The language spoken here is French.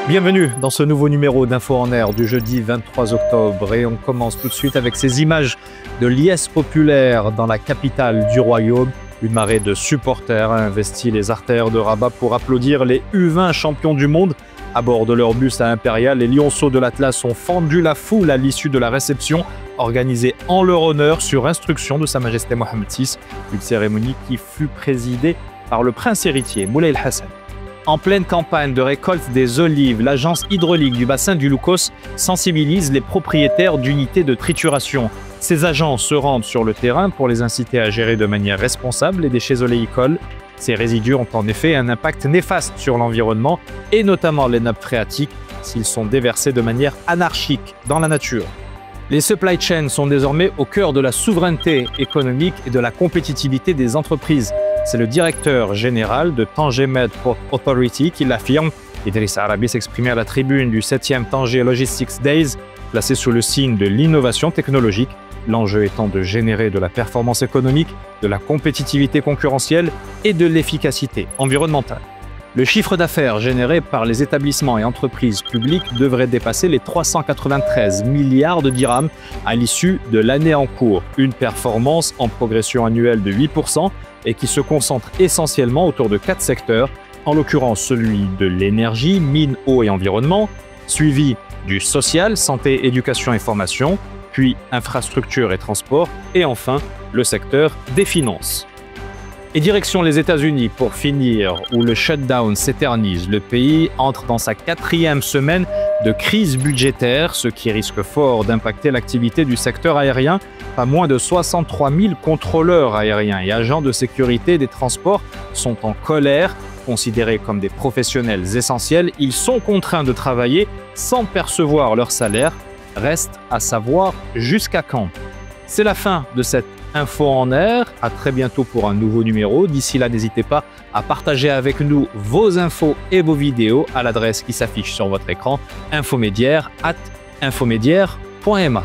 Bienvenue dans ce nouveau numéro d'Info en Air du jeudi 23 octobre et on commence tout de suite avec ces images de liesse populaire dans la capitale du royaume. Une marée de supporters a investi les artères de Rabat pour applaudir les U20 champions du monde. À bord de leur bus à Impérial, les lionceaux de l'Atlas ont fendu la foule à l'issue de la réception organisée en leur honneur sur instruction de Sa Majesté Mohammed VI, une cérémonie qui fut présidée par le prince héritier Moulay El Hassan. En pleine campagne de récolte des olives, l'agence hydraulique du bassin du Loukos sensibilise les propriétaires d'unités de trituration. Ces agents se rendent sur le terrain pour les inciter à gérer de manière responsable les déchets oléicoles. Ces résidus ont en effet un impact néfaste sur l'environnement et notamment les nappes phréatiques s'ils sont déversés de manière anarchique dans la nature. Les supply chains sont désormais au cœur de la souveraineté économique et de la compétitivité des entreprises. C'est le directeur général de Tanger Med Port Authority qui l'affirme. Idriss Arabi s'exprimait à la tribune du 7e Tanger Logistics Days, placé sous le signe de l'innovation technologique, l'enjeu étant de générer de la performance économique, de la compétitivité concurrentielle et de l'efficacité environnementale. Le chiffre d'affaires généré par les établissements et entreprises publiques devrait dépasser les 393 milliards de dirhams à l'issue de l'année en cours, une performance en progression annuelle de 8% et qui se concentre essentiellement autour de 4 secteurs, en l'occurrence celui de l'énergie, mines, eau et environnement, suivi du social, santé, éducation et formation, puis infrastructure et transport, et enfin le secteur des finances. Et direction les États-Unis pour finir, où le shutdown s'éternise. Le pays entre dans sa 4e semaine de crise budgétaire, ce qui risque fort d'impacter l'activité du secteur aérien. Pas moins de 63 000 contrôleurs aériens et agents de sécurité des transports sont en colère. Considérés comme des professionnels essentiels, ils sont contraints de travailler sans percevoir leur salaire. Reste à savoir jusqu'à quand. C'est la fin de cette Info en Air. À très bientôt pour un nouveau numéro. D'ici là, n'hésitez pas à partager avec nous vos infos et vos vidéos à l'adresse qui s'affiche sur votre écran, infomediaire@infomediaire.ma.